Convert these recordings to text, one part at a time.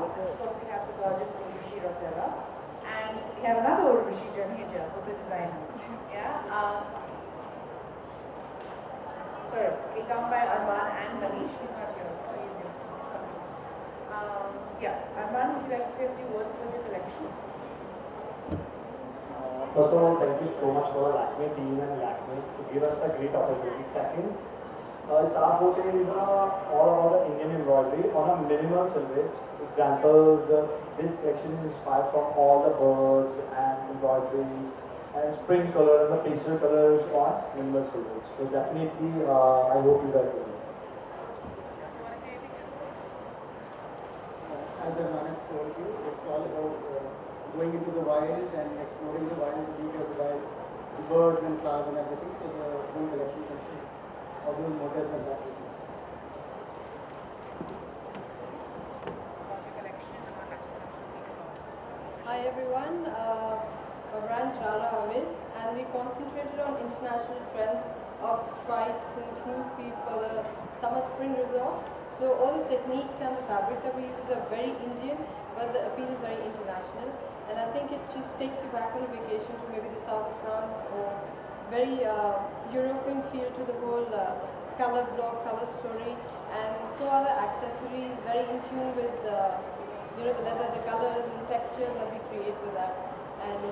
Of course, we have the gorgeous Urvashi Rotera, and we have another Urvashi Janeja, who's a designer. Yeah. Sorry, we come by Arman and Manish. He's not here. He's here. Sorry. Yeah, Arman, would you like to say a few words about your collection? First of all, thank you so much for the Lakme team and Lakme to give us a great opportunity. Second, its our forte is all about the Indian embroidery on a minimal silhouette. Example, this collection is inspired from all the birds and embroideries and spring color and the pastel colors on minimal silhouettes. So definitely, I hope you guys will. As Arman told you, it's all about going into the wild and exploring the wild, the beauty of the wild, the birds and flowers and everything. So the whole collection consists of those motifs and that. Hi everyone, our brand's Rara Avis, and we concentrated on international trends of stripes and cruise feed for the summer-spring resort. So all the techniques and the fabrics that we use are very Indian, but the appeal is very international. And I think it just takes you back on a vacation to maybe the south of France, or very European feel to the whole color block, color story. And so are the accessories, very in tune with the leather, the colors and textures that we create with that. And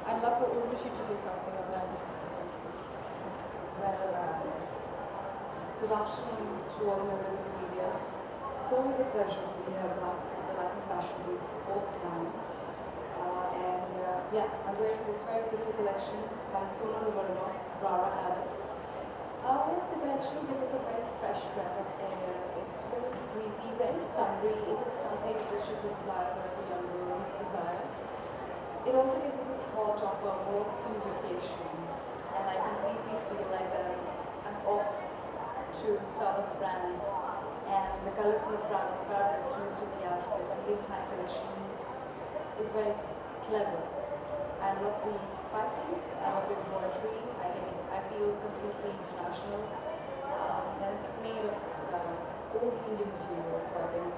I'd love for Urvashi to say something on that. Well, good afternoon to all members of the media. It's always a pleasure to be here back at the Lakme Fashion Week all the time. Yeah, I'm wearing this very beautiful collection by Sonu Nivarma, Rara Avis. The collection gives us a very fresh breath of air. It's very breezy, very summery. It is something which is a desire for every young woman's desire. It also gives us a thought of a walking vacation, and I completely feel like I'm off to south of France, and the colors in the fabric used in the outfit and the entire collection is very clever. I love the pipings, I love the embroidery. I feel completely international, and it's made of all the Indian materials, so I think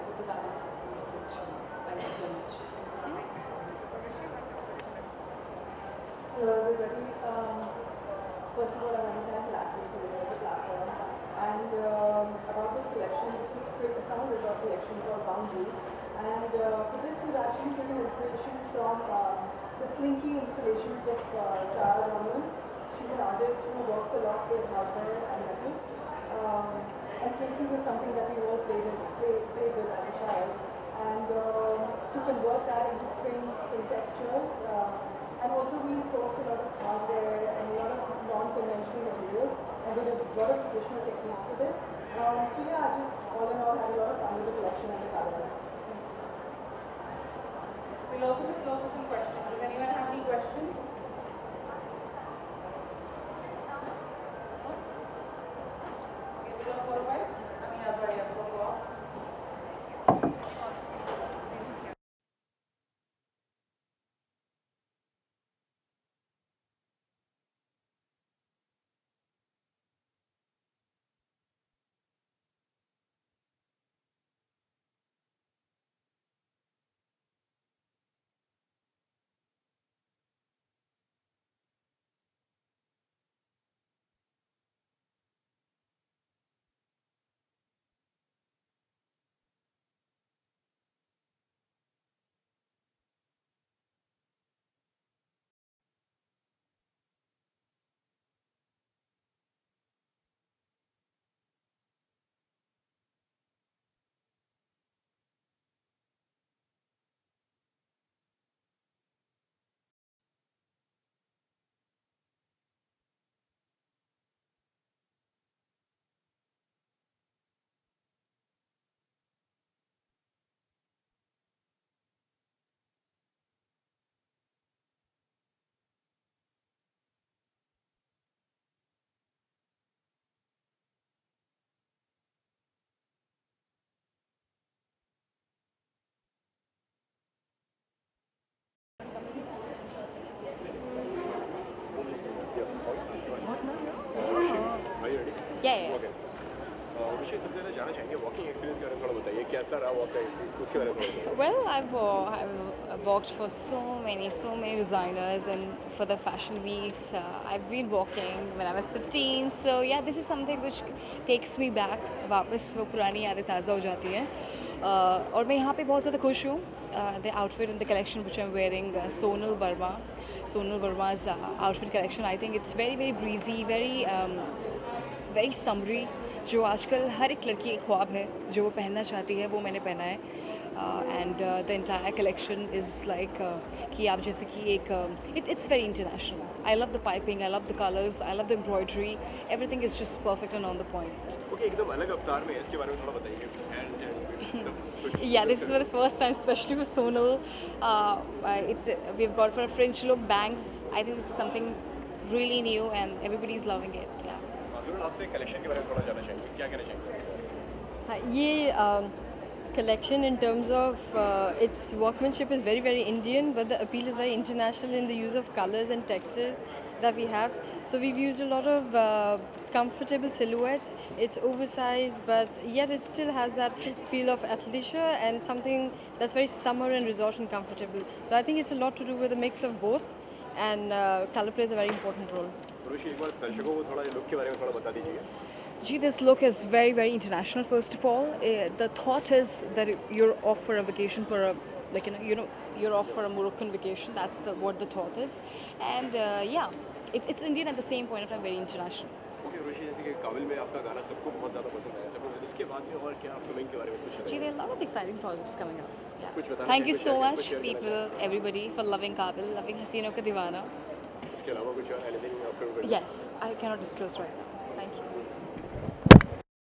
it's a fabulous collection. Thank you so much. Hello everybody. First of all, I want to thank Lakme for giving us a platform. And about this collection, it's a summer resort collection called Boundary. And for this, we've actually taken inspiration from the slinky installations of Tara Raman. She's an artist who works a lot with hardware and metal. And slinkies is something that we all played with as a child. And to convert that into prints and textures. And also we sourced a lot of hardware and a lot of non-conventional materials and did a lot of traditional techniques with it. So yeah, just all in all, had a lot of fun with the collection and the colors. We'll open the floor for some questions. Does anyone have any questions? Okay, we'll go for a while. Sorry, I'll go off. Yeah. Okay. ऋषि सबसे पहले जाना चाहेंगे walking experience के बारे में थोड़ा बताइए कैसा रहा वॉक उसके बारे में थोड़ा बताइए। Well, I've walked for so many designers, and for the fashion weeks, I've been walking when I was 15. So yeah, this is something which takes me back. वापस वो पुरानी यादें ताज़ा हो जाती हैं। और मैं यहाँ पे बहुत ज़्यादा खुश हूँ। The outfit and the collection which I'm wearing, Sonal Verma's outfit collection. I think it's very breezy, very summery. जो आजकल हर एक लड़की एक ख्वाब है जो वो पहनना चाहती है, वो मैंने पहना है। And the entire collection is like कि आप जैसे कि एक it's very international. I love the piping, I love the colours, I love the embroidery, everything is just perfect and on the point. Okay, एकदम अलग अवतार में है, इसके बारे में थोड़ा बताइए। Hands and सब Yeah, this is for the first time, especially for Sonal. We've got for a French look, bangs. I think this is something really new and everybody's loving it. Yeah. Sunil, आपसे collection के बारे में थोड़ा जानना चाहेंगे, क्या कहना चाहेंगे? हाँ, ये collection in terms of its workmanship is very Indian, but the appeal is very international in the use of colors and textures that we have. So we've used a lot of comfortable silhouettes. It's oversized, but yet it still has that feel of athleisure and something that's very summer and resort and comfortable. So I think it's a lot to do with a mix of both, and color plays a very important role. ऋषि, एक बार दर्शकों को थोड़ा look के बारे में थोड़ा बता दीजिए। Gee, this look is very international. First of all, the thought is that you're off for a vacation for a you're off for a Moroccan vacation. That's what the thought is, and yeah, it's Indian at the same point of time, very international. Okay Rishi, जैसे कि काबिल में आपका गाना सबको बहुत ज़्यादा पसंद आया, सबको। इसके बाद में और क्या फिल्मिंग के बारे में कुछ Gee, there are a lot of exciting projects coming up. Yeah. कुछ बताना Thank you चाहेंगे, so कुछ much, share करना people, everybody, for loving Kabil, loving Haseenon Ka Deewana. इसके अलावा कुछ और एनीथिंग आपको? Yes, I cannot disclose right now.